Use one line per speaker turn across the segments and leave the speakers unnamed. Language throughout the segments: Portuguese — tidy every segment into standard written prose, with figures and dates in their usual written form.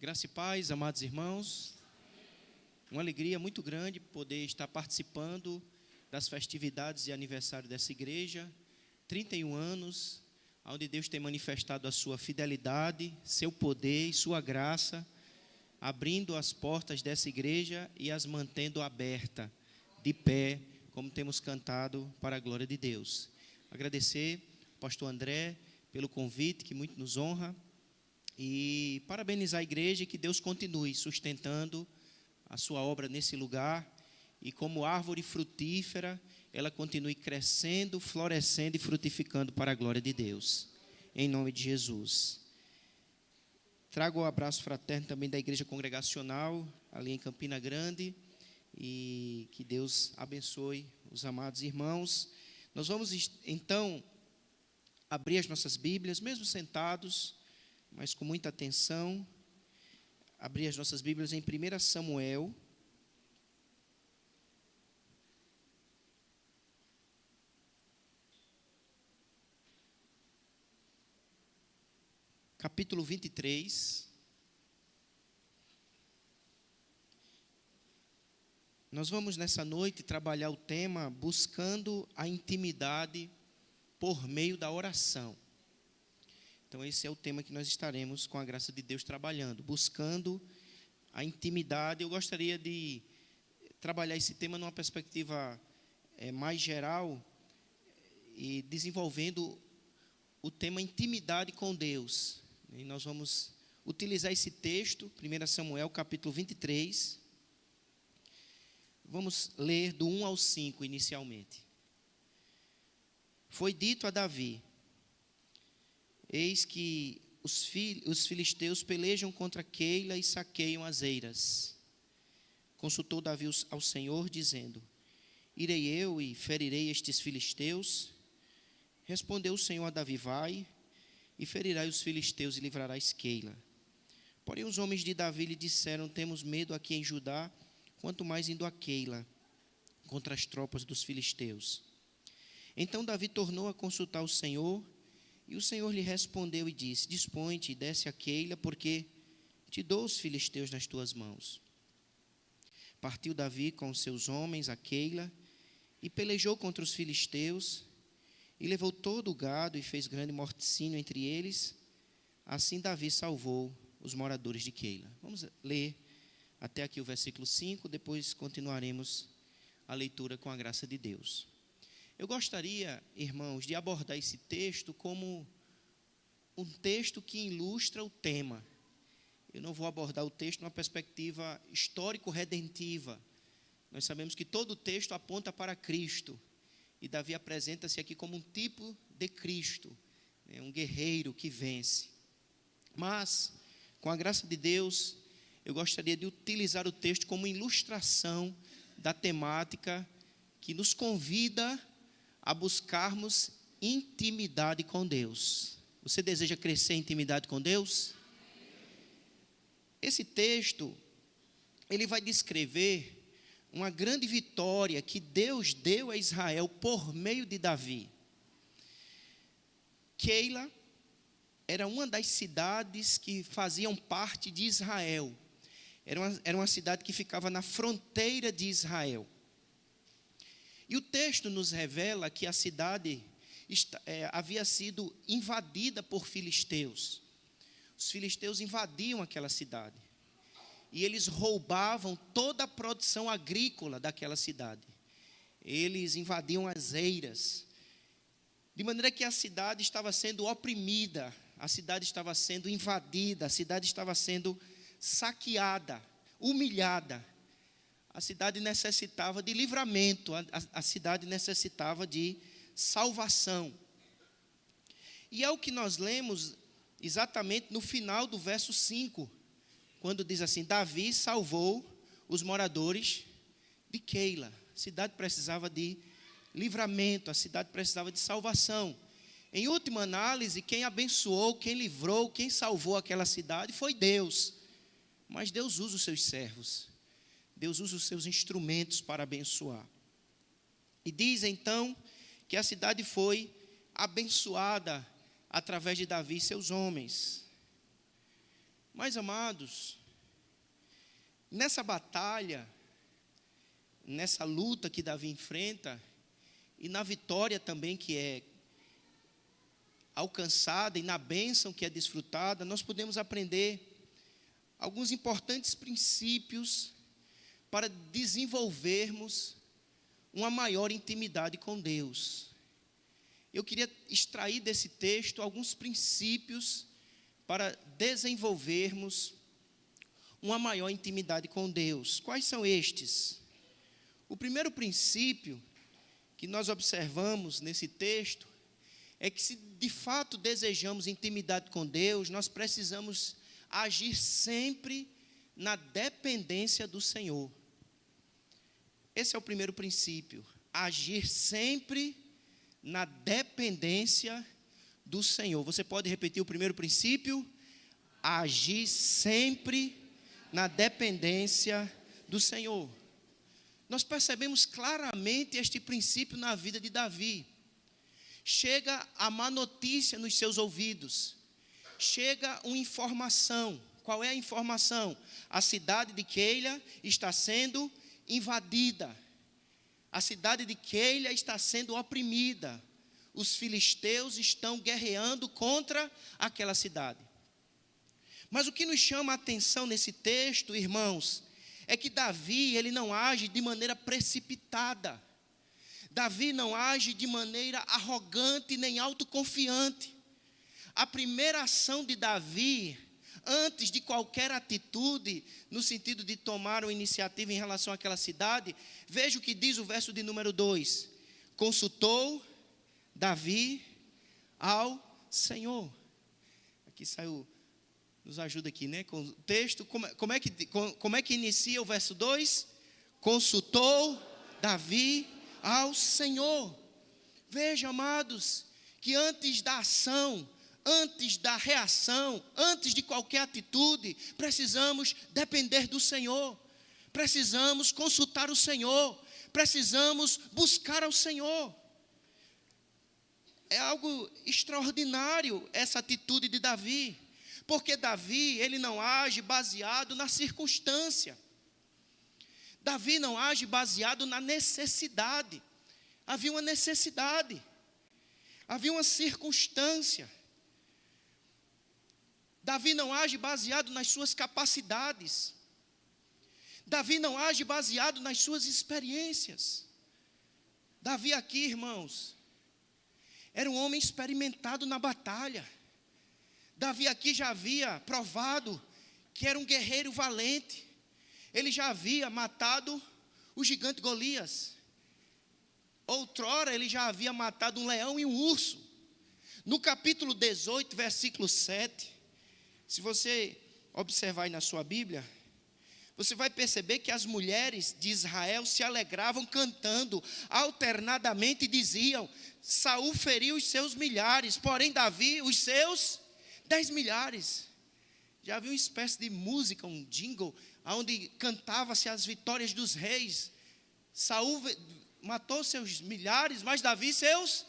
Graça e paz, amados irmãos. Uma alegria muito grande poder estar participando das festividades de aniversário dessa igreja. 31 anos, onde Deus tem manifestado a sua fidelidade, seu poder e sua graça, abrindo as portas dessa igreja e as mantendo aberta, de pé, como temos cantado para a glória de Deus. Agradecer ao pastor André pelo convite, que muito nos honra. E parabenizar a igreja e que Deus continue sustentando a sua obra nesse lugar. E como árvore frutífera, ela continue crescendo, florescendo e frutificando para a glória de Deus. Em nome de Jesus. Trago o abraço fraterno também da igreja congregacional, ali em Campina Grande. E que Deus abençoe os amados irmãos. Nós vamos então abrir as nossas Bíblias, mesmo sentados, mas com muita atenção, abrir as nossas Bíblias em 1 Samuel, capítulo 23. Nós vamos nessa noite trabalhar o tema buscando a intimidade por meio da oração. Então esse é o tema que nós estaremos, com a graça de Deus, trabalhando, buscando a intimidade. Eu gostaria de trabalhar esse tema numa perspectiva mais geral e desenvolvendo o tema intimidade com Deus. E nós vamos utilizar esse texto, 1 Samuel, capítulo 23. Vamos ler do 1 ao 5 inicialmente. Foi dito a Davi: eis que os filisteus pelejam contra Keila e saqueiam as eiras. Consultou Davi ao Senhor, dizendo: irei eu e ferirei estes filisteus? Respondeu o Senhor a Davi: vai, e ferirás os filisteus e livrarás Keila. Porém os homens de Davi lhe disseram: temos medo aqui em Judá, quanto mais indo a Keila, contra as tropas dos filisteus. Então Davi tornou a consultar o Senhor, e o Senhor lhe respondeu e disse: dispõe-te e desce a Keila, porque te dou os filisteus nas tuas mãos. Partiu Davi com os seus homens a Keila, e pelejou contra os filisteus, e levou todo o gado, e fez grande morticínio entre eles. Assim Davi salvou os moradores de Keila. Vamos ler até aqui o versículo 5, depois continuaremos a leitura com a graça de Deus. Eu gostaria, irmãos, de abordar esse texto como um texto que ilustra o tema. Eu não vou abordar o texto numa perspectiva histórico-redentiva. Nós sabemos que todo o texto aponta para Cristo. E Davi apresenta-se aqui como um tipo de Cristo, um guerreiro que vence. Mas, com a graça de Deus, eu gostaria de utilizar o texto como ilustração da temática que nos convida a buscarmos intimidade com Deus. Você deseja crescer em intimidade com Deus? Esse texto, ele vai descrever uma grande vitória que Deus deu a Israel por meio de Davi. Keila era uma das cidades que faziam parte de Israel. Era uma cidade que ficava na fronteira de Israel. E o texto nos revela que a cidade havia sido invadida por filisteus. Os filisteus invadiam aquela cidade. E eles roubavam toda a produção agrícola daquela cidade. Eles invadiam as eiras. De maneira que a cidade estava sendo oprimida, a cidade estava sendo invadida, a cidade estava sendo saqueada, humilhada. A cidade necessitava de livramento, a cidade necessitava de salvação. E é o que nós lemos exatamente no final do verso 5, quando diz assim: Davi salvou os moradores de Keila. A cidade precisava de livramento, a cidade precisava de salvação. Em última análise, quem abençoou, quem livrou, quem salvou aquela cidade foi Deus. Mas Deus usa os seus servos. Deus usa os seus instrumentos para abençoar. E diz então que a cidade foi abençoada através de Davi e seus homens. Mas, amados, nessa batalha, nessa luta que Davi enfrenta, e na vitória também que é alcançada, e na bênção que é desfrutada, nós podemos aprender alguns importantes princípios para desenvolvermos uma maior intimidade com Deus. Eu queria extrair desse texto alguns princípios para desenvolvermos uma maior intimidade com Deus. Quais são estes? O primeiro princípio que nós observamos nesse texto é que, se de fato desejamos intimidade com Deus, nós precisamos agir sempre na dependência do Senhor. Esse é o primeiro princípio, agir sempre na dependência do Senhor. Você pode repetir o primeiro princípio? Agir sempre na dependência do Senhor. Nós percebemos claramente este princípio na vida de Davi. Chega a má notícia nos seus ouvidos, chega uma informação. Qual é a informação? A cidade de Keila está sendo invadida, a cidade de Keila está sendo oprimida, os filisteus estão guerreando contra aquela cidade. Mas o que nos chama a atenção nesse texto, irmãos, é que Davi, ele não age de maneira precipitada. Davi não age de maneira arrogante nem autoconfiante. A primeira ação de Davi, antes de qualquer atitude, no sentido de tomar uma iniciativa em relação àquela cidade, veja o que diz o verso de número 2. Consultou Davi ao Senhor. Aqui saiu, nos ajuda aqui, né? Com o texto, como é que inicia o verso 2? Consultou Davi ao Senhor. Veja, amados, que antes da ação, antes da reação, antes de qualquer atitude, precisamos depender do Senhor, precisamos consultar o Senhor, precisamos buscar ao Senhor. É algo extraordinário essa atitude de Davi, porque Davi, ele não age baseado na circunstância. Davi não age baseado na necessidade. Havia uma necessidade, havia uma circunstância. Davi não age baseado nas suas capacidades. Davi não age baseado nas suas experiências. Davi aqui, irmãos, era um homem experimentado na batalha. Davi aqui já havia provado que era um guerreiro valente. Ele já havia matado o gigante Golias. Outrora ele já havia matado um leão e um urso. No capítulo 18, versículo 7, se você observar aí na sua Bíblia, você vai perceber que as mulheres de Israel se alegravam cantando alternadamente e diziam: Saul feriu os seus milhares, porém Davi os seus 10 milhares. Já havia uma espécie de música, um jingle, onde cantava-se as vitórias dos reis. Saul matou seus milhares, mas Davi seus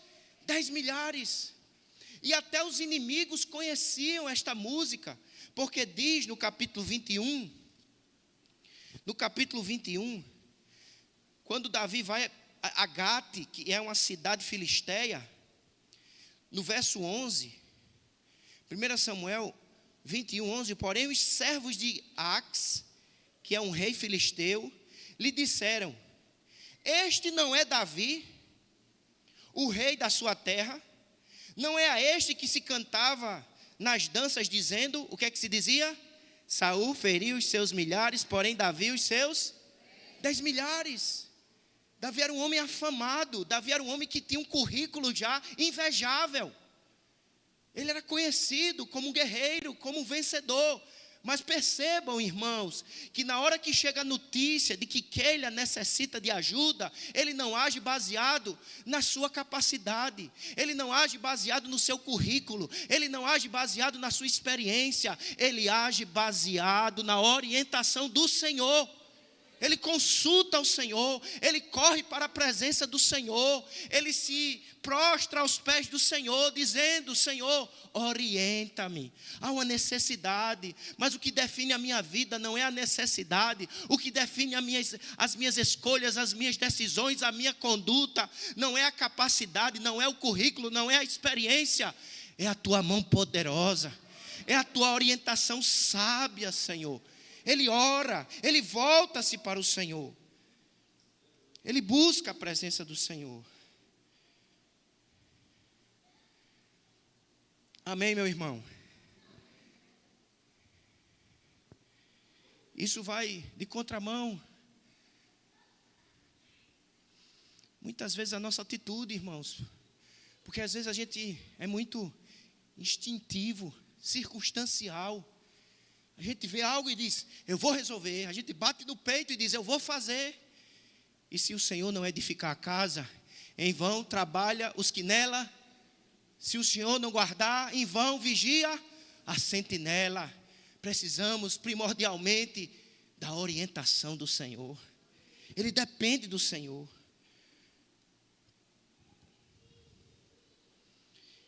10 milhares. E até os inimigos conheciam esta música, porque diz no capítulo 21, quando Davi vai a Gate, que é uma cidade filisteia, no verso 11, 1 Samuel 21, 11, porém os servos de Ax, que é um rei filisteu, lhe disseram: este não é Davi, o rei da sua terra? Não é a este que se cantava nas danças dizendo, o que é que se dizia? Saul feriu os seus milhares, porém Davi os seus 10 milhares. Davi era um homem afamado, Davi era um homem que tinha um currículo já invejável. Ele era conhecido como um guerreiro, como um vencedor. Mas percebam, irmãos, que na hora que chega a notícia de que Keila necessita de ajuda, ele não age baseado na sua capacidade, ele não age baseado no seu currículo, ele não age baseado na sua experiência, ele age baseado na orientação do Senhor. ele consulta o Senhor, ele corre para a presença do Senhor, ele se prostra aos pés do Senhor, dizendo: Senhor, orienta-me. Há uma necessidade, mas o que define a minha vida não é a necessidade, o que define as minhas escolhas, as minhas decisões, a minha conduta, não é a capacidade, não é o currículo, não é a experiência, é a tua mão poderosa, é a tua orientação sábia, Senhor. Ele ora, ele volta-se para o Senhor, ele busca a presença do Senhor. Amém, meu irmão? Isso vai de contramão. Muitas vezes a nossa atitude, irmãos, porque às vezes a gente é muito instintivo, circunstancial. A gente vê algo e diz: eu vou resolver. A gente bate no peito e diz: eu vou fazer. E se o Senhor não edificar a casa, em vão trabalha os que nela. Se o Senhor não guardar, em vão vigia a sentinela. Precisamos primordialmente da orientação do Senhor. Ele depende do Senhor.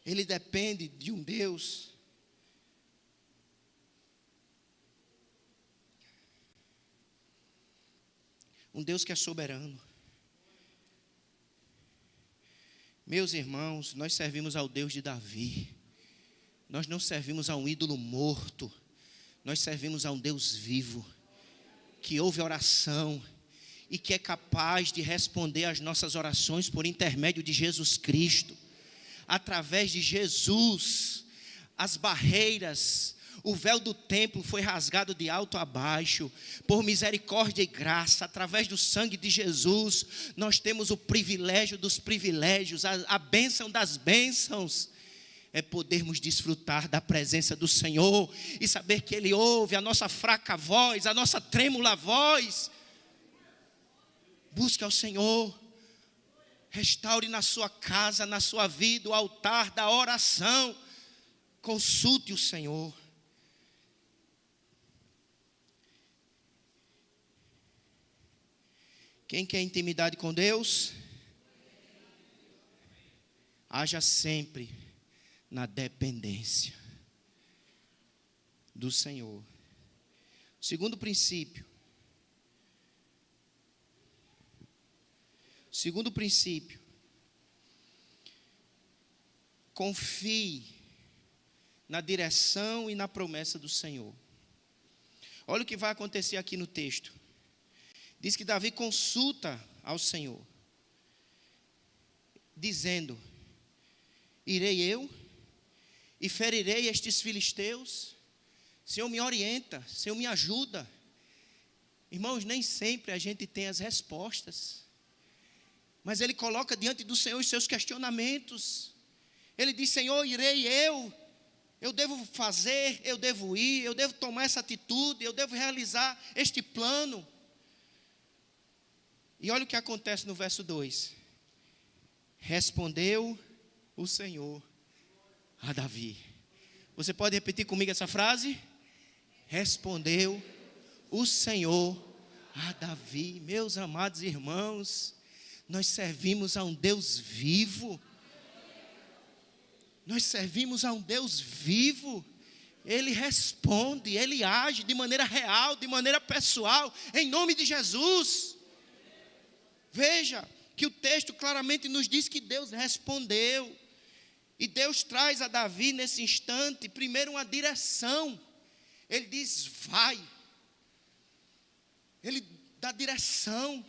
Ele depende de um Deus que é soberano. Meus irmãos, nós servimos ao Deus de Davi. Nós não servimos a um ídolo morto. Nós servimos a um Deus vivo, que ouve a oração e que é capaz de responder às nossas orações por intermédio de Jesus Cristo. Através de Jesus, as barreiras, o véu do templo foi rasgado de alto a baixo, por misericórdia e graça, através do sangue de Jesus, nós temos o privilégio dos privilégios, a bênção das bênçãos, é podermos desfrutar da presença do Senhor, e saber que Ele ouve a nossa fraca voz, a nossa trêmula voz. Busque ao Senhor, restaure na sua casa, na sua vida, o altar da oração, consulte o Senhor. Quem quer intimidade com Deus, haja sempre na dependência do Senhor. Segundo princípio. Confie na direção e na promessa do Senhor. Olha o que vai acontecer aqui no texto. Diz que Davi consulta ao Senhor, dizendo: irei eu e ferirei estes filisteus? Senhor, me orienta, Senhor, me ajuda. Irmãos, nem sempre a gente tem as respostas, mas ele coloca diante do Senhor os seus questionamentos. Ele diz: Senhor, irei eu devo fazer, eu devo ir, eu devo tomar essa atitude, eu devo realizar este plano. E olha o que acontece no verso 2. Respondeu o Senhor a Davi. Você pode repetir comigo essa frase? Respondeu o Senhor a Davi. Meus amados irmãos, nós servimos a um Deus vivo. Nós servimos a um Deus vivo. Ele responde, Ele age de maneira real, de maneira pessoal, em nome de Jesus. Veja que o texto claramente nos diz que Deus respondeu. E Deus traz a Davi nesse instante, primeiro, uma direção. Ele diz: vai. Ele dá direção.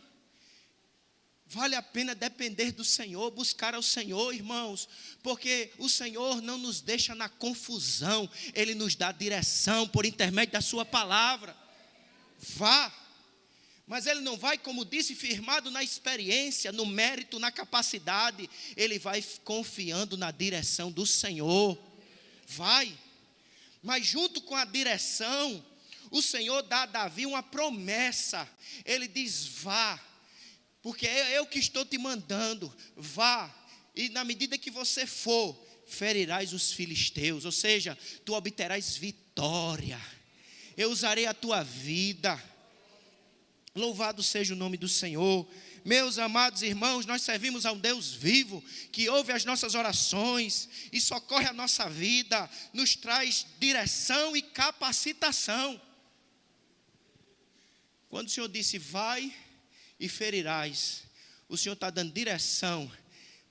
Vale a pena depender do Senhor, buscar ao Senhor, irmãos, porque o Senhor não nos deixa na confusão, Ele nos dá direção por intermédio da sua palavra. Vá. Mas ele não vai, como disse, firmado na experiência, no mérito, na capacidade. Ele vai confiando na direção do Senhor. Vai. Mas junto com a direção, o Senhor dá a Davi uma promessa. Ele diz: vá, porque é eu que estou te mandando. Vá, e na medida que você for, ferirás os filisteus. Ou seja, tu obterás vitória. Eu usarei a tua vida. Louvado seja o nome do Senhor. Meus amados irmãos, nós servimos a um Deus vivo, que ouve as nossas orações e socorre a nossa vida, nos traz direção e capacitação. Quando o Senhor disse, vai e ferirás, o Senhor está dando direção,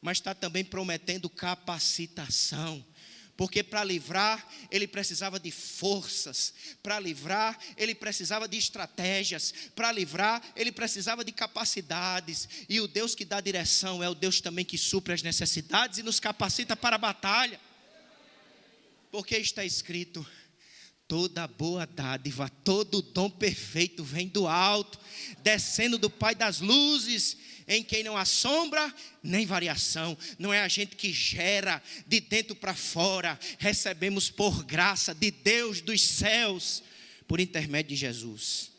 mas está também prometendo capacitação. Porque para livrar, ele precisava de forças. Para livrar, ele precisava de estratégias. Para livrar, ele precisava de capacidades. E o Deus que dá direção é o Deus também que supre as necessidades e nos capacita para a batalha. Porque está escrito, toda boa dádiva, todo dom perfeito vem do alto, descendo do Pai das luzes, em quem não há sombra nem variação. Não é a gente que gera de dentro para fora. Recebemos por graça de Deus dos céus, por intermédio de Jesus.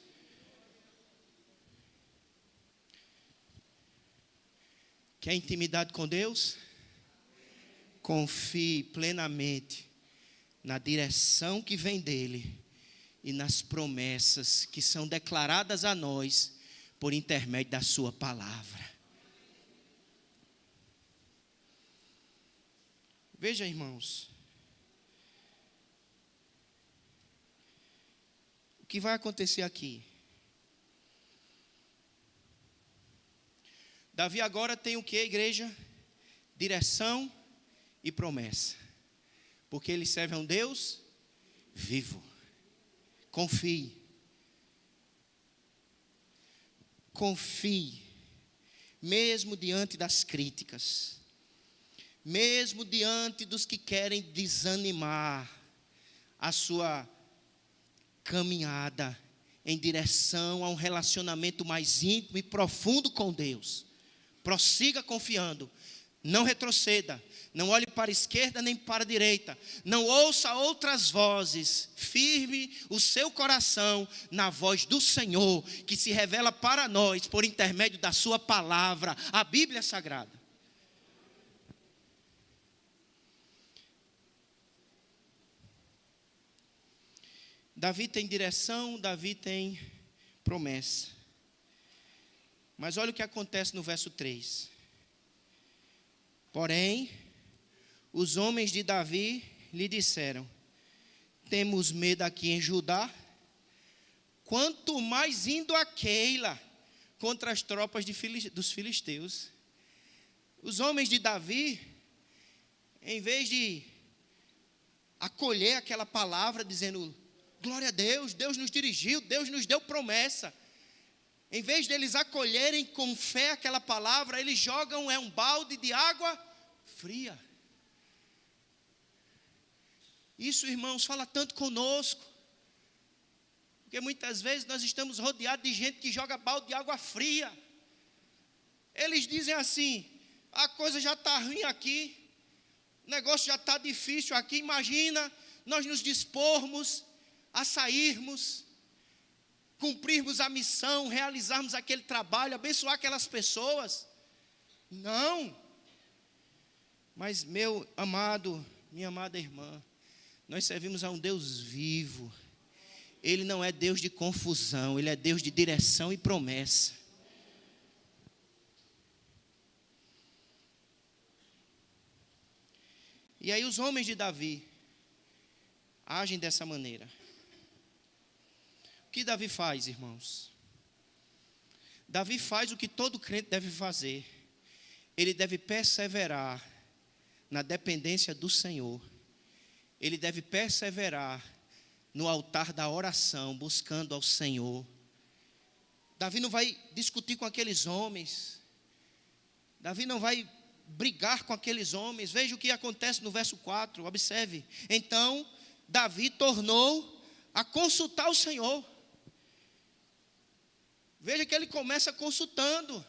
Quer intimidade com Deus? Confie plenamente na direção que vem dele e nas promessas que são declaradas a nós por intermédio da sua palavra. Veja, irmãos, o que vai acontecer aqui. Davi agora tem o que, igreja? Direção e promessa. Porque ele serve a um Deus vivo. Confie. Confie, mesmo diante das críticas, mesmo diante dos que querem desanimar a sua caminhada em direção a um relacionamento mais íntimo e profundo com Deus. Prossiga confiando, não retroceda, não olhe para a esquerda nem para a direita, não ouça outras vozes, firme o seu coração na voz do Senhor, que se revela para nós por intermédio da sua palavra, a Bíblia Sagrada. Davi tem direção, Davi tem promessa. Mas olha o que acontece no verso 3. Porém, os homens de Davi lhe disseram, temos medo aqui em Judá, quanto mais indo a Keila, contra as tropas dos filisteus. Os homens de Davi, em vez de acolher aquela palavra, dizendo, glória a Deus, Deus nos dirigiu, Deus nos deu promessa. Em vez deles acolherem com fé aquela palavra, eles jogam um balde de água fria. Isso, irmãos, fala tanto conosco. Porque muitas vezes nós estamos rodeados de gente que joga balde de água fria. Eles dizem assim, a coisa já está ruim aqui, o negócio já está difícil aqui, imagina nós nos dispormos a sairmos, cumprirmos a missão, realizarmos aquele trabalho, abençoar aquelas pessoas. Não. Mas meu amado, minha amada irmã, nós servimos a um Deus vivo. Ele não é Deus de confusão, Ele é Deus de direção e promessa. E aí os homens de Davi agem dessa maneira. O que Davi faz, irmãos? Davi faz o que todo crente deve fazer. Ele deve perseverar na dependência do Senhor. Ele deve perseverar no altar da oração, buscando ao Senhor. Davi não vai discutir com aqueles homens. Davi não vai brigar com aqueles homens. Veja o que acontece no verso 4, observe. Então, Davi tornou a consultar o Senhor. Veja que ele começa consultando.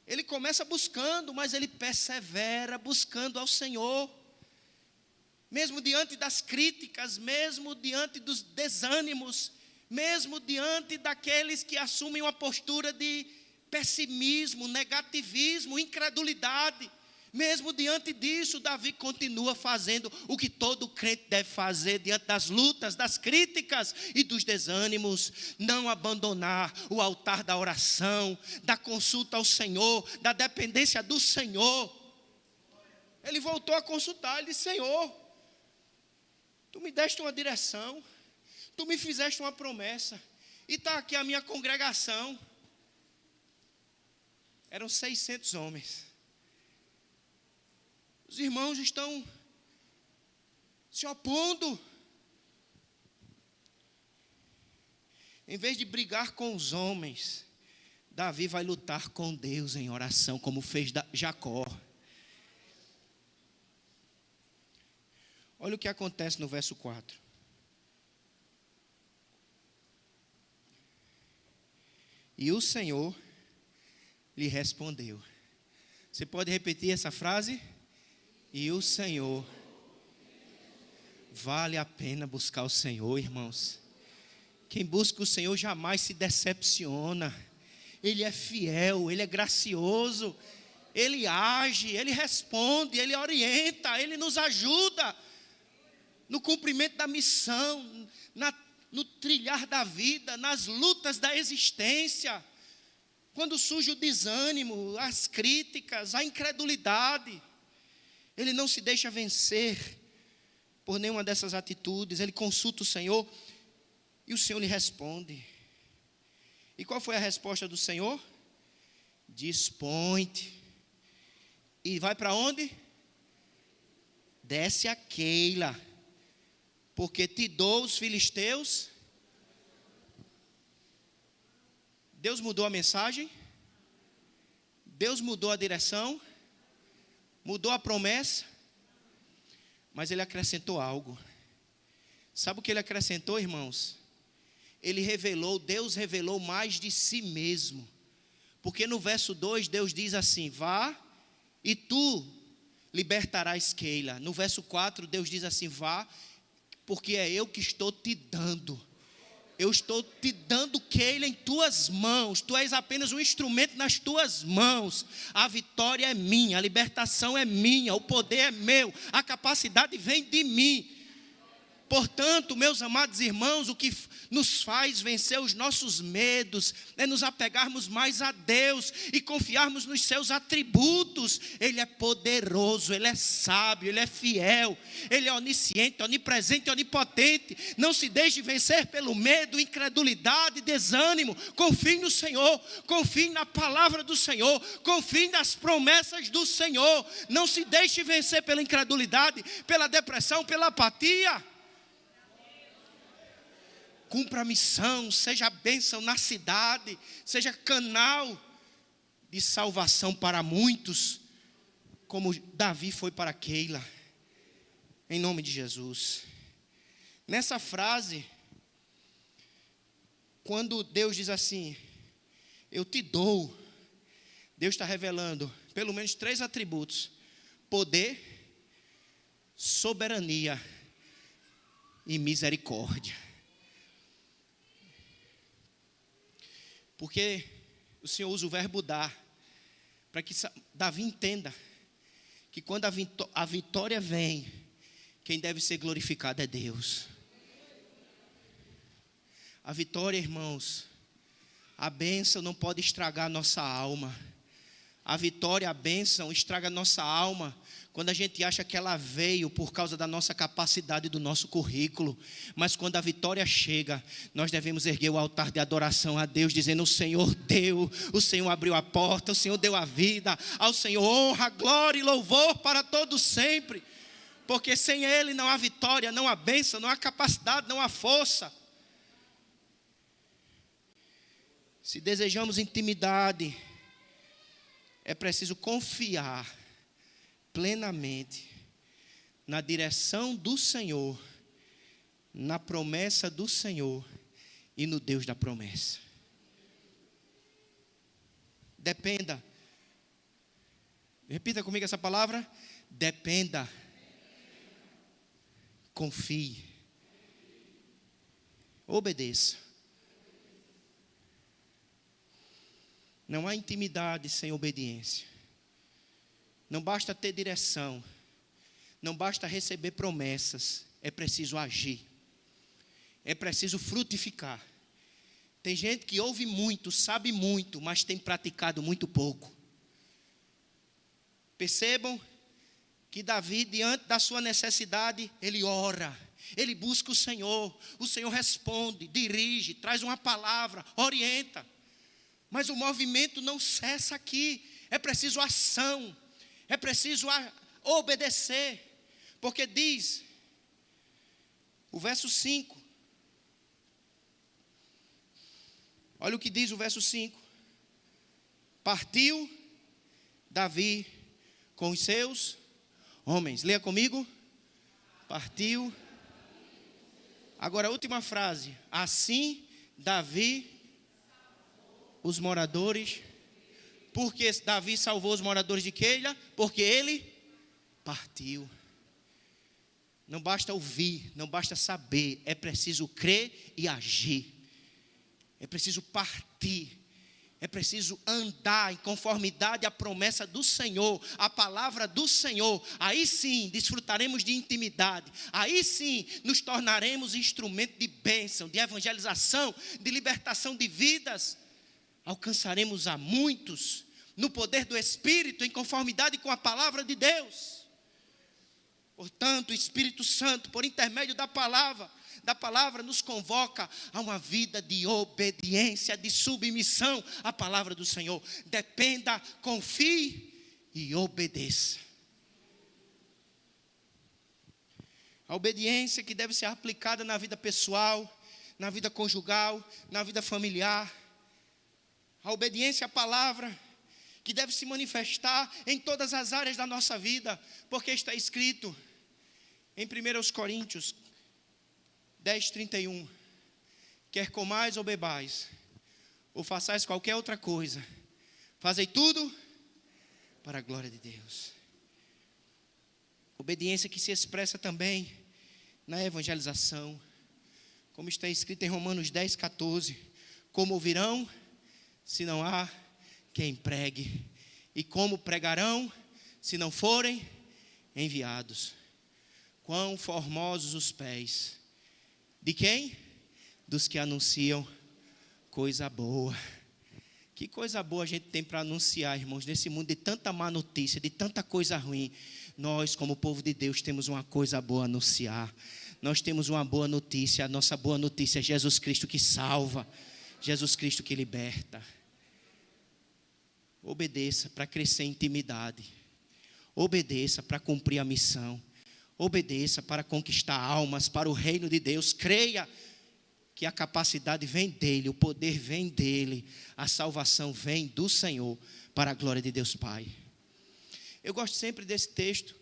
Ele começa buscando, mas ele persevera buscando ao Senhor. Mesmo diante das críticas, mesmo diante dos desânimos, mesmo diante daqueles que assumem uma postura de pessimismo, negativismo, incredulidade, Mesmo diante disso, Davi continua fazendo o que todo crente deve fazer diante das lutas, das críticas e dos desânimos. Não abandonar o altar da oração, da consulta ao Senhor, da dependência do Senhor. Ele voltou a consultar, ele disse: Senhor, tu me deste uma direção, tu me fizeste uma promessa, e está aqui a minha congregação. Eram 600 homens. Os irmãos estão se opondo. Em vez de brigar com os homens, Davi vai lutar com Deus em oração, como fez Jacó. Olha o que acontece no verso 4. E o Senhor lhe respondeu. Você pode repetir essa frase? E o Senhor. Vale a pena buscar o Senhor, irmãos. Quem busca o Senhor jamais se decepciona. Ele é fiel, Ele é gracioso. Ele age, Ele responde, Ele orienta, Ele nos ajuda no cumprimento da missão, no trilhar da vida, nas lutas da existência. Quando surge o desânimo, as críticas, a incredulidade, ele não se deixa vencer por nenhuma dessas atitudes. Ele consulta o Senhor e o Senhor lhe responde. E qual foi a resposta do Senhor? Dispõe-te. E vai para onde? Desce a Keila, porque te dou os filisteus. Deus mudou a mensagem, Deus mudou a direção, mudou a promessa, mas Ele acrescentou algo. Sabe o que Ele acrescentou, irmãos? Deus revelou mais de si mesmo, porque no verso 2 Deus diz assim: vá e tu libertarás Keila. No verso 4 Deus diz assim: vá, porque é eu que estou te dando. Eu estou te dando Keila em tuas mãos. Tu és apenas um instrumento nas tuas mãos. A vitória é minha, a libertação é minha, o poder é meu, a capacidade vem de mim. Portanto, meus amados irmãos, o que nos faz vencer os nossos medos é nos apegarmos mais a Deus e confiarmos nos seus atributos. Ele é poderoso, Ele é sábio, Ele é fiel, Ele é onisciente, onipresente, onipotente. Não se deixe vencer pelo medo, incredulidade, desânimo. Confie no Senhor, confie na palavra do Senhor, confie nas promessas do Senhor. Não se deixe vencer pela incredulidade, pela depressão, pela apatia. Cumpra a missão, seja bênção na cidade, seja canal de salvação para muitos, como Davi foi para Keila, em nome de Jesus. Nessa frase, quando Deus diz assim, eu te dou, Deus está revelando pelo menos 3 atributos: poder, soberania e misericórdia. Porque o Senhor usa o verbo dar, para que Davi entenda que quando a vitória vem, quem deve ser glorificado é Deus. A vitória, irmãos, a bênção não pode estragar a nossa alma. A vitória, a bênção estraga a nossa alma quando a gente acha que ela veio por causa da nossa capacidade, do nosso currículo. Mas quando a vitória chega, nós devemos erguer o altar de adoração a Deus, dizendo: o Senhor deu, o Senhor abriu a porta, o Senhor deu a vida. Ao Senhor honra, glória e louvor para todos sempre. Porque sem Ele não há vitória, não há bênção, não há capacidade, não há força. Se desejamos intimidade, é preciso confiar plenamente na direção do Senhor, na promessa do Senhor e no Deus da promessa. Dependa. Repita comigo essa palavra: dependa. Confie. Obedeça. Não há intimidade sem obediência. Não basta ter direção, não basta receber promessas, é preciso agir, é preciso frutificar. Tem gente que ouve muito, sabe muito, mas tem praticado muito pouco. Percebam que Davi, diante da sua necessidade, ele ora, ele busca o Senhor responde, dirige, traz uma palavra, orienta. Mas o movimento não cessa aqui, é preciso ação, é preciso obedecer, porque diz, o verso 5, olha o que diz o verso 5, partiu Davi com os seus homens, leia comigo, partiu, agora a última frase, assim Davi, os moradores, porque Davi salvou os moradores de Keila, porque ele partiu. Não basta ouvir, não basta saber, é preciso crer e agir, é preciso partir, é preciso andar em conformidade à promessa do Senhor, à palavra do Senhor. Aí sim desfrutaremos de intimidade, aí sim nos tornaremos instrumento de bênção, de evangelização, de libertação de vidas. Alcançaremos a muitos no poder do Espírito, em conformidade com a palavra de Deus. Portanto, o Espírito Santo, por intermédio da palavra nos convoca a uma vida de obediência, de submissão à palavra do Senhor. Dependa, confie e obedeça. A obediência que deve ser aplicada na vida pessoal, na vida conjugal, na vida familiar. A obediência à palavra que deve se manifestar em todas as áreas da nossa vida, porque está escrito em 1 Coríntios 10:31, quer comais ou bebais, ou façais qualquer outra coisa, fazei tudo para a glória de Deus. Obediência que se expressa também na evangelização, como está escrito em Romanos 10:14, como ouvirão se não há quem pregue, e como pregarão se não forem enviados. Quão formosos os pés de quem? Dos que anunciam coisa boa. Que coisa boa a gente tem para anunciar, irmãos, nesse mundo de tanta má notícia, de tanta coisa ruim. Nós, como povo de Deus, temos uma coisa boa a anunciar. Nós temos uma boa notícia. A nossa boa notícia é Jesus Cristo que salva, Jesus Cristo que liberta. Obedeça para crescer em intimidade. Obedeça para cumprir a missão. Obedeça para conquistar almas para o reino de Deus. Creia que a capacidade vem dele, o poder vem dele, a salvação vem do Senhor para a glória de Deus Pai. Eu gosto sempre desse texto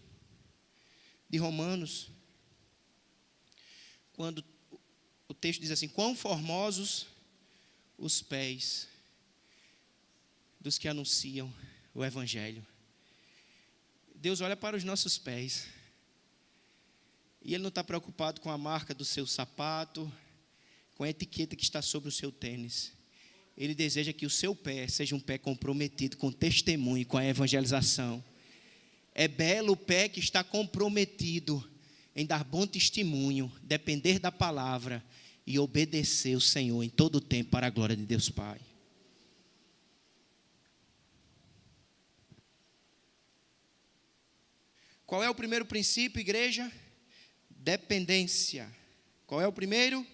de Romanos, quando o texto diz assim: quão formosos os pés dos que anunciam o Evangelho. Deus olha para os nossos pés, e Ele não está preocupado com a marca do seu sapato, com a etiqueta que está sobre o seu tênis. Ele deseja que o seu pé seja um pé comprometido com testemunho, com a evangelização. É belo o pé que está comprometido em dar bom testemunho, depender da palavra e obedecer o Senhor em todo o tempo para a glória de Deus Pai. Qual é o primeiro princípio, igreja? Dependência. Qual é o primeiro?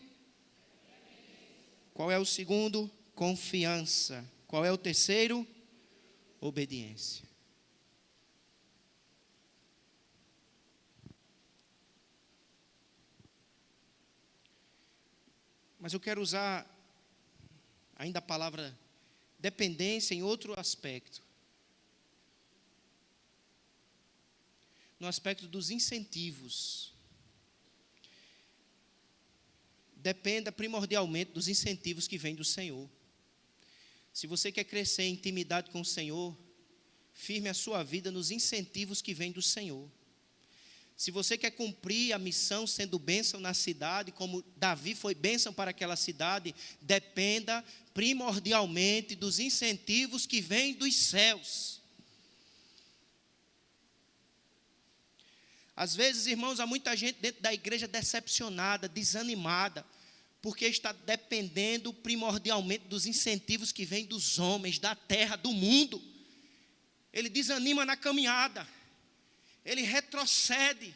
Qual é o segundo? Confiança. Qual é o terceiro? Obediência. Mas eu quero usar ainda a palavra dependência em outro aspecto. No aspecto dos incentivos. Dependa primordialmente dos incentivos que vêm do Senhor. Se você quer crescer em intimidade com o Senhor, firme a sua vida nos incentivos que vêm do Senhor. Se você quer cumprir a missão sendo bênção na cidade, como Davi foi bênção para aquela cidade, dependa primordialmente dos incentivos que vêm dos céus. Às vezes, irmãos, há muita gente dentro da igreja decepcionada, desanimada, porque está dependendo primordialmente dos incentivos que vêm dos homens, da terra, do mundo. Ele desanima na caminhada, ele retrocede.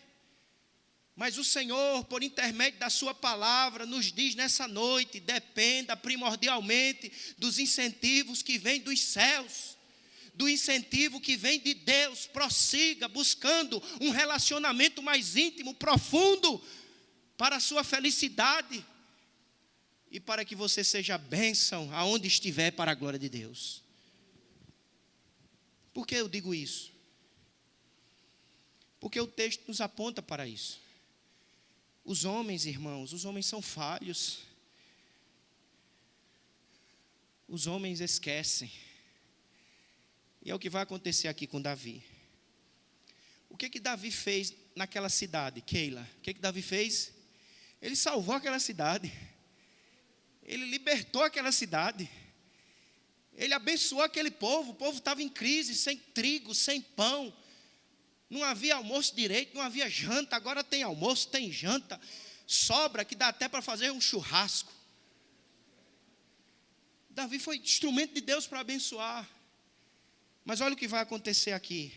Mas o Senhor, por intermédio da sua palavra, nos diz nessa noite: dependa primordialmente dos incentivos que vêm dos céus, do incentivo que vem de Deus. Prossiga buscando um relacionamento mais íntimo, profundo, para a sua felicidade e para que você seja bênção aonde estiver, para a glória de Deus. Por que eu digo isso? Porque o texto nos aponta para isso. Os homens, irmãos, os homens são falhos. Os homens esquecem. E é o que vai acontecer aqui com Davi. O que Davi fez naquela cidade, Keila? O que Davi fez? Ele salvou aquela cidade. Ele libertou aquela cidade. Ele abençoou aquele povo. O povo estava em crise, sem trigo, sem pão. Não havia almoço direito, não havia janta. Agora tem almoço, tem janta. Sobra, que dá até para fazer um churrasco. Davi foi instrumento de Deus para abençoar. Mas olha o que vai acontecer aqui.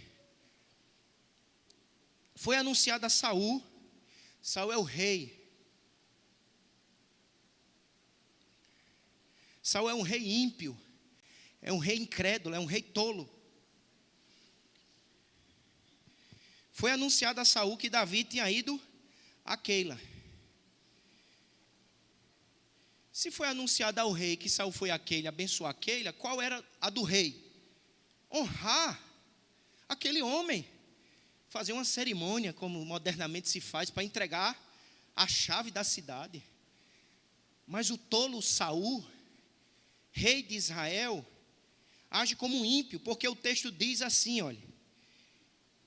Foi anunciado a Saul. Saul é o rei. Saul é um rei ímpio. É um rei incrédulo, é um rei tolo. Foi anunciado a Saul que Davi tinha ido a Keila. Se foi anunciado ao rei que Saul foi a Keila, abençoar a Keila, qual era a do rei? Honrar aquele homem. Fazer uma cerimônia, como modernamente se faz, para entregar a chave da cidade. Mas o tolo Saul, rei de Israel, age como um ímpio, porque o texto diz assim, olha.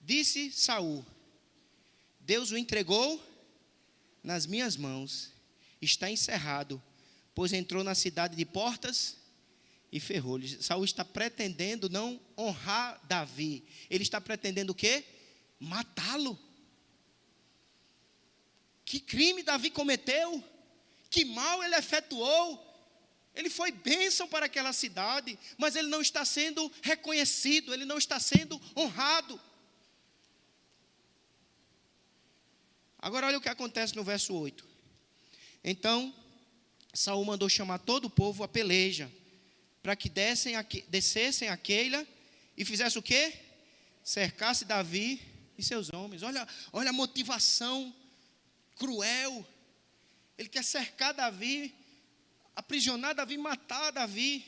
Disse Saul: Deus o entregou nas minhas mãos, está encerrado, pois entrou na cidade de portas e ferrolhos. Saul está pretendendo não honrar Davi. Ele está pretendendo o quê? Matá-lo. Que crime Davi cometeu? Que mal ele efetuou? Ele foi bênção para aquela cidade, mas ele não está sendo reconhecido, ele não está sendo honrado. Agora olha o que acontece no verso 8. Então, Saul mandou chamar todo o povo à peleja, para que descessem a Keila e fizessem o quê? Cercasse Davi e seus homens. Olha a motivação cruel. Ele quer cercar Davi, aprisionar Davi, matar Davi.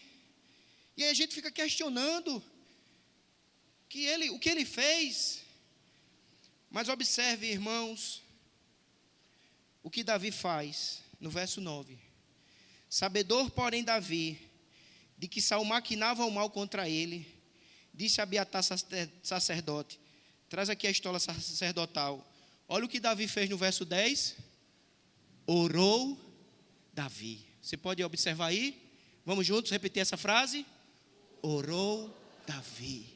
E aí a gente fica questionando o que ele fez. Mas observe, irmãos, o que Davi faz no verso 9. Sabedor, porém, Davi, de que Saul maquinava o mal contra ele, disse a Abiatar sacerdote: traz aqui a estola sacerdotal. Olha o que Davi fez no verso 10. Orou Davi. Você pode observar aí? Vamos juntos repetir essa frase? Orou Davi.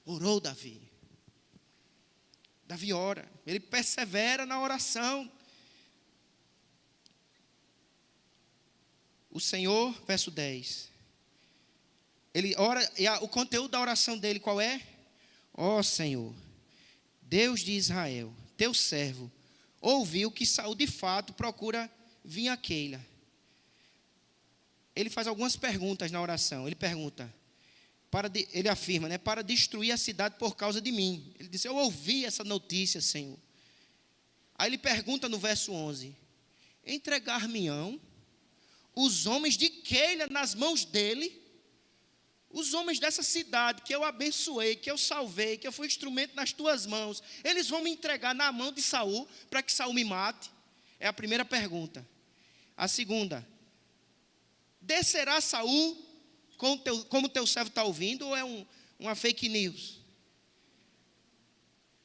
Orou Davi. Davi ora. Ele persevera na oração. O Senhor, verso 10. Ele ora, e o conteúdo da oração dele qual é? Ó Senhor, Deus de Israel, teu servo, ouviu que Saul de fato procura vir a Keila. Ele faz algumas perguntas na oração. Ele pergunta, ele afirma, para destruir a cidade por causa de mim. Ele diz: eu ouvi essa notícia, Senhor. Aí ele pergunta no verso 11: entregar-me-ão os homens de Keila nas mãos dele? Os homens dessa cidade que eu abençoei, que eu salvei, que eu fui instrumento nas tuas mãos, eles vão me entregar na mão de Saul para que Saul me mate? É a primeira pergunta. A segunda: descerá Saul como teu servo está ouvindo, ou é uma fake news?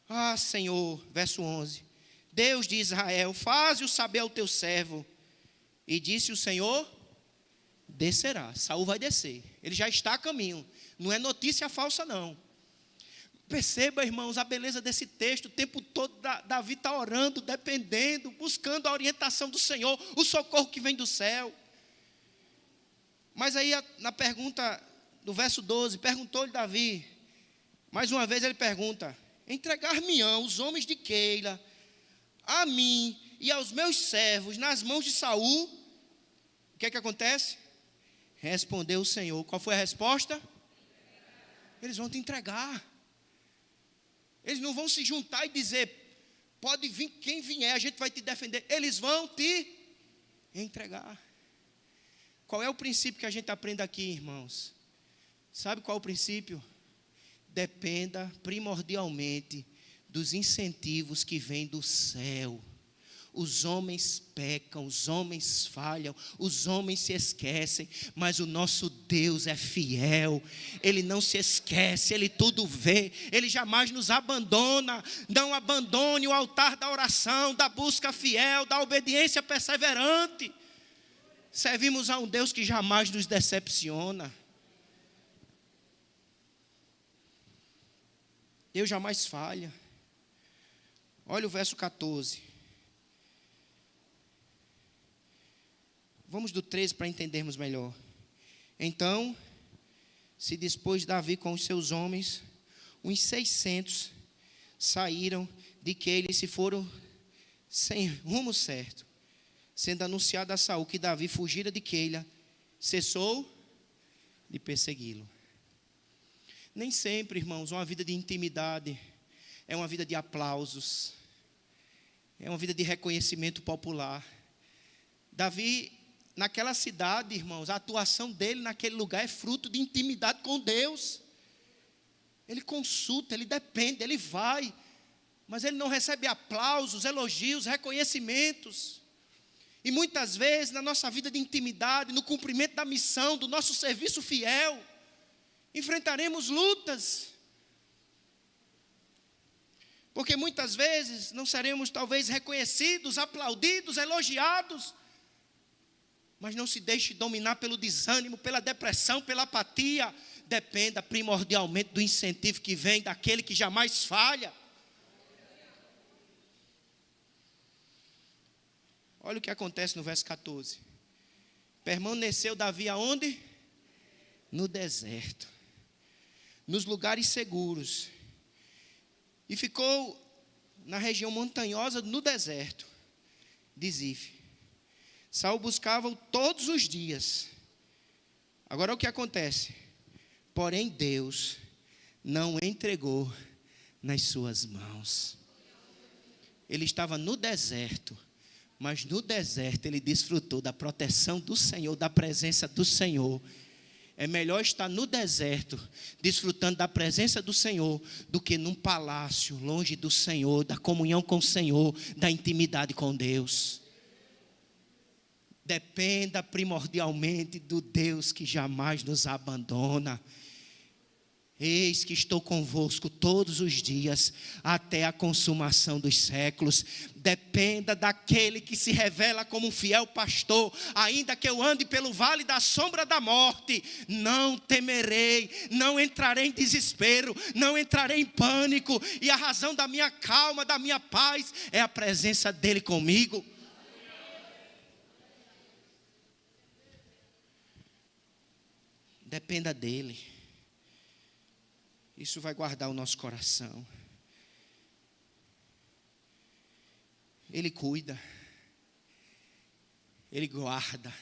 Ah, Senhor, verso 11: Deus de Israel, faze-o saber ao teu servo. E disse o Senhor: descerá. Saul vai descer. Ele já está a caminho. Não é notícia falsa, não. Perceba, irmãos, a beleza desse texto. O tempo todo Davi está orando, dependendo, buscando a orientação do Senhor, o socorro que vem do céu. Mas aí na pergunta do verso 12, perguntou-lhe Davi, mais uma vez ele pergunta: entregar-me-ão os homens de Keila a mim e aos meus servos nas mãos de Saul? O que é que acontece? Respondeu o Senhor. Qual foi a resposta? Eles vão te entregar. Eles não vão se juntar e dizer: pode vir quem vier, a gente vai te defender. Eles vão te entregar. Qual é o princípio que a gente aprende aqui, irmãos? Sabe qual é o princípio? Dependa primordialmente dos incentivos que vêm do céu. Os homens pecam, os homens falham, os homens se esquecem, mas o nosso Deus é fiel. Ele não se esquece, Ele tudo vê, Ele jamais nos abandona. Não abandone o altar da oração, da busca fiel, da obediência perseverante. Servimos a um Deus que jamais nos decepciona. Deus jamais falha. Olha o verso 14. Vamos do 13 para entendermos melhor. Então, se dispôs Davi com os seus homens, uns 600 saíram de Keila e se foram sem rumo certo. Sendo anunciado a Saul que Davi fugira de Keila, cessou de persegui-lo. Nem sempre, irmãos, uma vida de intimidade é uma vida de aplausos, é uma vida de reconhecimento popular. Davi, naquela cidade, irmãos, a atuação dele naquele lugar é fruto de intimidade com Deus. Ele consulta, ele depende, ele vai, mas ele não recebe aplausos, elogios, reconhecimentos. E muitas vezes na nossa vida de intimidade, no cumprimento da missão, do nosso serviço fiel, enfrentaremos lutas. Porque muitas vezes não seremos talvez reconhecidos, aplaudidos, elogiados. Mas não se deixe dominar pelo desânimo, pela depressão, pela apatia. Dependa primordialmente do incentivo que vem daquele que jamais falha. Olha o que acontece no verso 14. Permaneceu Davi aonde? No deserto, nos lugares seguros. E ficou na região montanhosa no deserto de Zif. Saul buscava-o todos os dias. Agora o que acontece? Porém Deus não entregou nas suas mãos. Ele estava no deserto, mas no deserto ele desfrutou da proteção do Senhor, da presença do Senhor. É melhor estar no deserto, desfrutando da presença do Senhor, do que num palácio, longe do Senhor, da comunhão com o Senhor, da intimidade com Deus. Dependa primordialmente do Deus que jamais nos abandona. Eis que estou convosco todos os dias, até a consumação dos séculos. Dependa daquele que se revela como um fiel pastor. Ainda que eu ande pelo vale da sombra da morte, não temerei, não entrarei em desespero, não entrarei em pânico. E a razão da minha calma, da minha paz, é a presença dele comigo. Dependa dele. Isso vai guardar o nosso coração. Ele cuida. Ele guarda.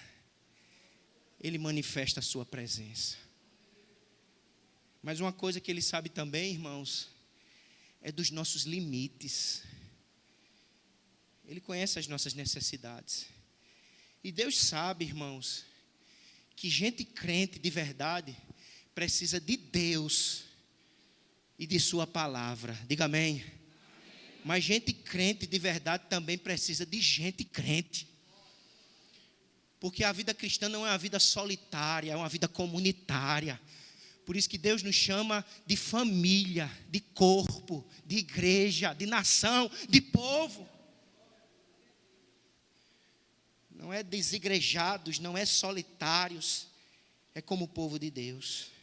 Ele manifesta a sua presença. Mas uma coisa que ele sabe também, irmãos, é dos nossos limites. Ele conhece as nossas necessidades. E Deus sabe, irmãos, que gente crente de verdade precisa de Deus e de sua palavra. Diga amém. Amém. Mas gente crente de verdade também precisa de gente crente. Porque a vida cristã não é uma vida solitária, é uma vida comunitária. Por isso que Deus nos chama de família, de corpo, de igreja, de nação, de povo. Não é desigrejados, não é solitários, é como o povo de Deus.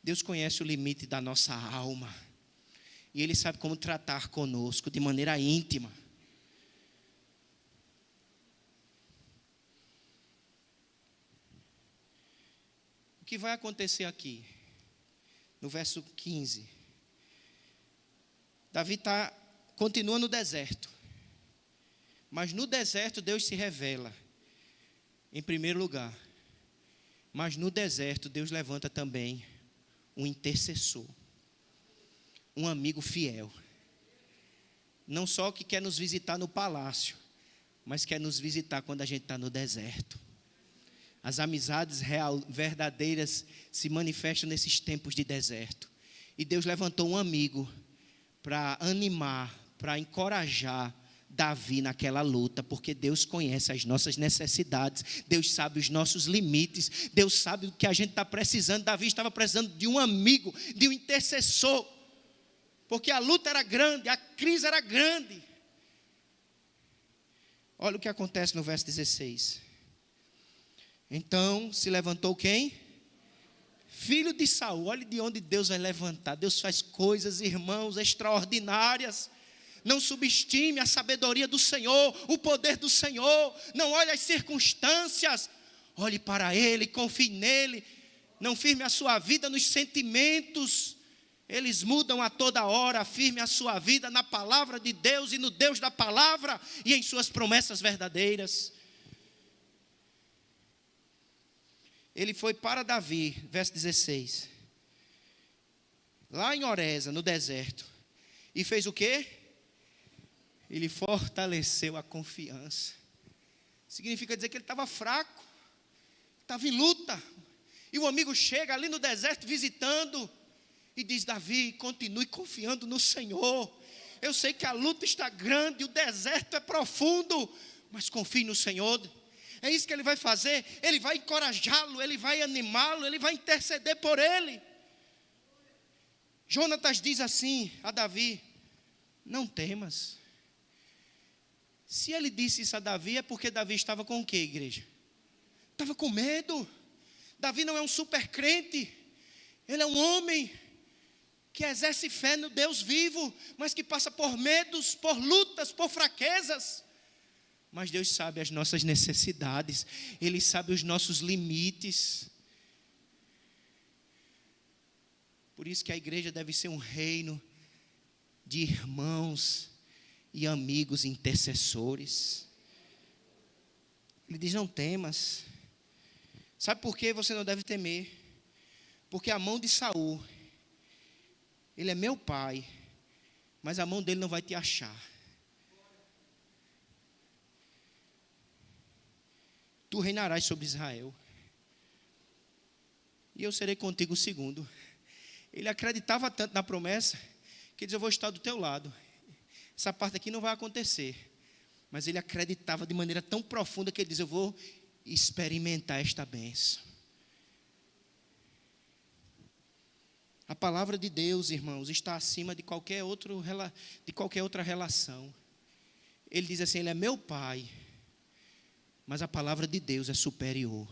Deus conhece o limite da nossa alma. E Ele sabe como tratar conosco de maneira íntima. O que vai acontecer aqui? No verso 15. Davi continua no deserto. Mas no deserto Deus se revela. Em primeiro lugar. Mas no deserto Deus levanta também um intercessor. Um amigo fiel. Não só que quer nos visitar no palácio, mas quer nos visitar quando a gente está no deserto. As amizades verdadeiras se manifestam nesses tempos de deserto. E Deus levantou um amigo para animar, para encorajar Davi naquela luta, porque Deus conhece as nossas necessidades, Deus sabe os nossos limites, Deus sabe o que a gente está precisando. Davi estava precisando de um amigo, de um intercessor, porque a luta era grande, a crise era grande. Olha o que acontece no verso 16. Então se levantou quem? Filho de Saul. Olha de onde Deus vai levantar. Deus faz coisas, irmãos, extraordinárias. Não subestime a sabedoria do Senhor, o poder do Senhor. Não olhe as circunstâncias. Olhe para Ele, confie nele. Não firme a sua vida nos sentimentos. Eles mudam a toda hora. Firme a sua vida na palavra de Deus e no Deus da palavra e em suas promessas verdadeiras. Ele foi para Davi, verso 16. Lá em Oreza, no deserto. E fez o quê? Ele fortaleceu a confiança. Significa dizer que ele estava fraco, estava em luta. E o amigo chega ali no deserto visitando e diz: Davi, continue confiando no Senhor. Eu sei que a luta está grande, o deserto é profundo, mas confie no Senhor. É isso que ele vai fazer. Ele vai encorajá-lo, ele vai animá-lo, ele vai interceder por ele. Jonatas diz assim a Davi: não temas. Se ele disse isso a Davi, é porque Davi estava com o quê, igreja? Estava com medo. Davi não é um super crente. Ele é um homem que exerce fé no Deus vivo, mas que passa por medos, por lutas, por fraquezas. Mas Deus sabe as nossas necessidades. Ele sabe os nossos limites. Por isso que a igreja deve ser um reino de irmãos e amigos intercessores. Ele diz: não temas. Sabe por que você não deve temer? Porque a mão de Saul, ele é meu pai, mas a mão dele não vai te achar. Tu reinarás sobre Israel, e eu serei contigo o segundo. Ele acreditava tanto na promessa, que ele diz: eu vou estar do teu lado. Essa parte aqui não vai acontecer. Mas ele acreditava de maneira tão profunda que ele diz: eu vou experimentar esta bênção. A palavra de Deus, irmãos, está acima de qualquer outra relação. Ele diz assim: ele é meu pai, mas a palavra de Deus é superior.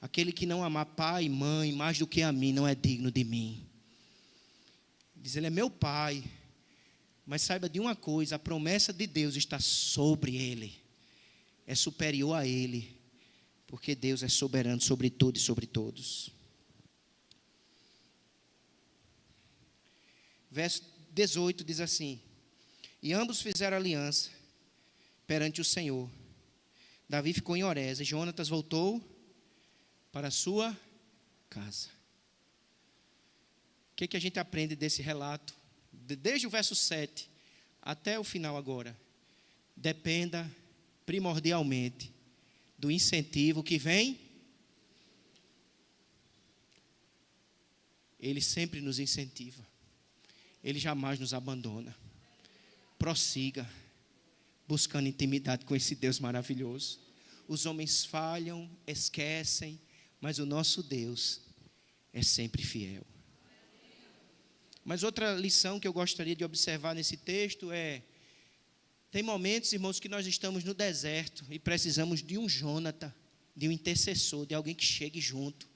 Aquele que não amar pai e mãe mais do que a mim não é digno de mim. Ele diz: ele é meu pai, mas saiba de uma coisa: a promessa de Deus está sobre ele, é superior a ele, porque Deus é soberano sobre tudo e sobre todos. Verso 18 diz assim: e ambos fizeram aliança perante o Senhor. Davi ficou em Oreza e Jonatas voltou para a sua casa. O que a gente aprende desse relato? Desde o verso 7 até o final agora. Dependa primordialmente do incentivo que vem. Ele sempre nos incentiva. Ele jamais nos abandona. Prossiga, buscando intimidade com esse Deus maravilhoso. Os homens falham, esquecem, mas o nosso Deus é sempre fiel. Mas outra lição que eu gostaria de observar nesse texto é: tem momentos, irmãos, que nós estamos no deserto e precisamos de um Jonathan, de um intercessor, de alguém que chegue junto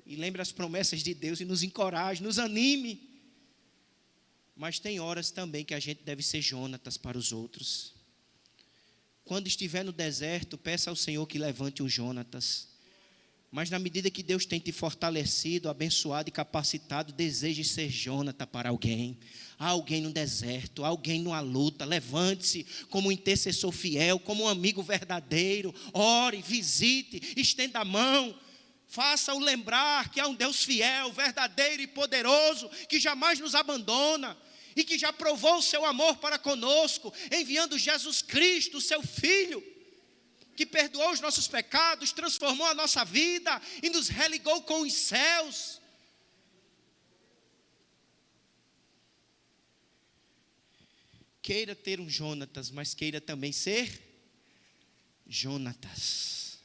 e lembre as promessas de Deus e nos encoraje, nos anime. Mas tem horas também que a gente deve ser Jonatas para os outros. Quando estiver no deserto, peça ao Senhor que levante um Jonatas. Mas na medida que Deus tem te fortalecido, abençoado e capacitado, deseje ser Jonathan para alguém. Há alguém no deserto, há alguém numa luta. Levante-se como um intercessor fiel, como um amigo verdadeiro. Ore, visite, estenda a mão. Faça-o lembrar que há um Deus fiel, verdadeiro e poderoso, que jamais nos abandona e que já provou o seu amor para conosco, enviando Jesus Cristo, seu Filho, que perdoou os nossos pecados, transformou a nossa vida e nos religou com os céus. Queira ter um Jonatas, mas queira também ser Jonatas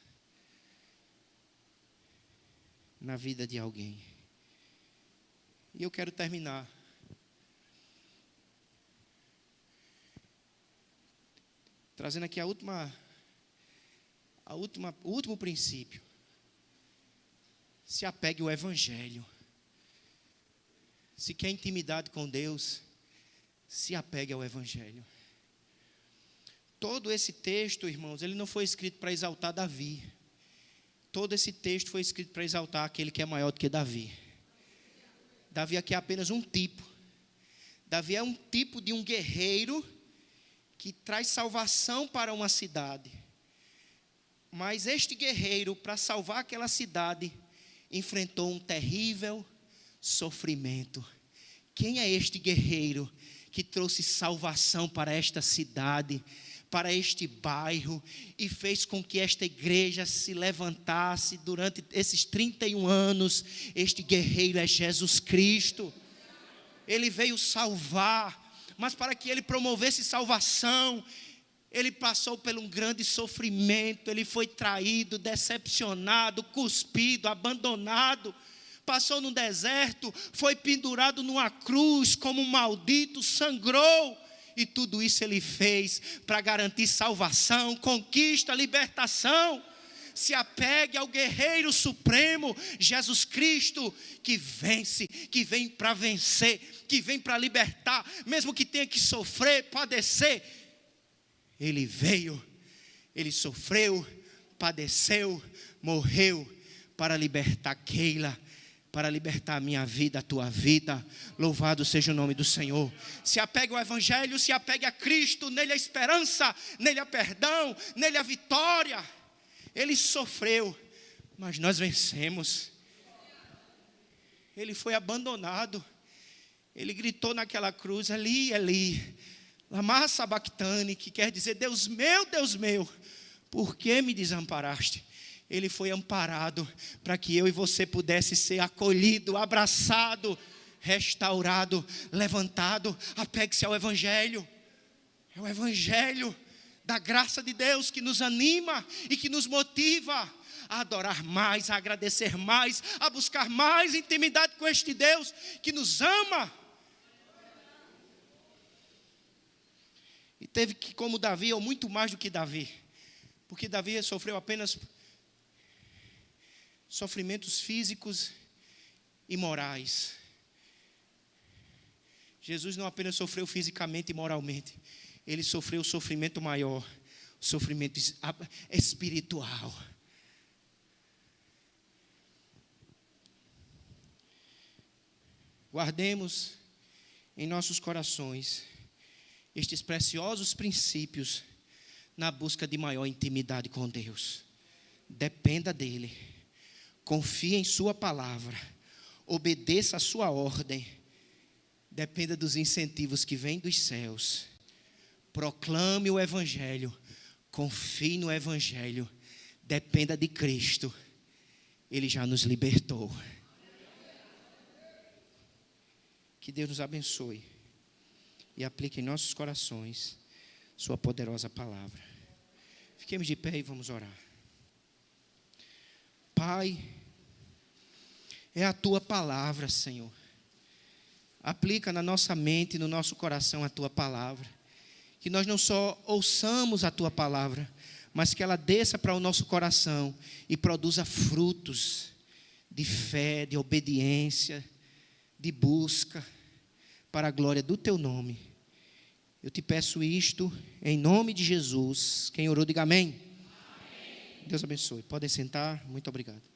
na vida de alguém. E eu quero terminar trazendo aqui o último princípio. Se apegue ao Evangelho. Se quer intimidade com Deus, se apegue ao Evangelho. Todo esse texto, irmãos, ele não foi escrito para exaltar Davi. Todo esse texto foi escrito para exaltar aquele que é maior do que Davi. Davi aqui é apenas um tipo. Davi é um tipo de um guerreiro que traz salvação para uma cidade. Mas este guerreiro, para salvar aquela cidade, enfrentou um terrível sofrimento. Quem é este guerreiro que trouxe salvação para esta cidade, para este bairro, e fez com que esta igreja se levantasse durante esses 31 anos? Este guerreiro é Jesus Cristo. Ele veio salvar, mas para que ele promovesse salvação, ele passou por um grande sofrimento. Ele foi traído, decepcionado, cuspido, abandonado. Passou no deserto, foi pendurado numa cruz como um maldito, sangrou. E tudo isso ele fez para garantir salvação, conquista, libertação. Se apegue ao guerreiro supremo, Jesus Cristo, que vence, que vem para vencer, que vem para libertar, mesmo que tenha que sofrer, padecer. Ele veio, ele sofreu, padeceu, morreu para libertar Keila, para libertar a minha vida, a tua vida. Louvado seja o nome do Senhor. Se apegue ao Evangelho, se apegue a Cristo, nele a esperança, nele a perdão, nele a vitória. Ele sofreu, mas nós vencemos. Ele foi abandonado. Ele gritou naquela cruz: Eli, Eli, lama sabachthani, que quer dizer: Deus meu, por que me desamparaste? Ele foi amparado para que eu e você pudesse ser acolhido, abraçado, restaurado, levantado. Apegue-se ao Evangelho. É o Evangelho da graça de Deus que nos anima e que nos motiva a adorar mais, a agradecer mais, a buscar mais intimidade com este Deus que nos ama. E teve que, como Davi, ou muito mais do que Davi, porque Davi sofreu apenas sofrimentos físicos e morais. Jesus não apenas sofreu fisicamente e moralmente, ele sofreu o sofrimento maior, o sofrimento espiritual. Guardemos em nossos corações estes preciosos princípios na busca de maior intimidade com Deus. Dependa dele, confie em sua palavra, obedeça a sua ordem, dependa dos incentivos que vêm dos céus. Proclame o Evangelho, confie no Evangelho, dependa de Cristo, ele já nos libertou. Que Deus nos abençoe e aplique em nossos corações sua poderosa palavra. Fiquemos de pé e vamos orar. Pai, é a tua palavra, Senhor. Aplica na nossa mente e no nosso coração a tua palavra. Que nós não só ouçamos a tua palavra, mas que ela desça para o nosso coração e produza frutos de fé, de obediência, de busca. para a glória do teu nome. Eu te peço isto em nome de Jesus. Quem orou, diga amém. Amém. Deus abençoe. Podem sentar. Muito obrigado.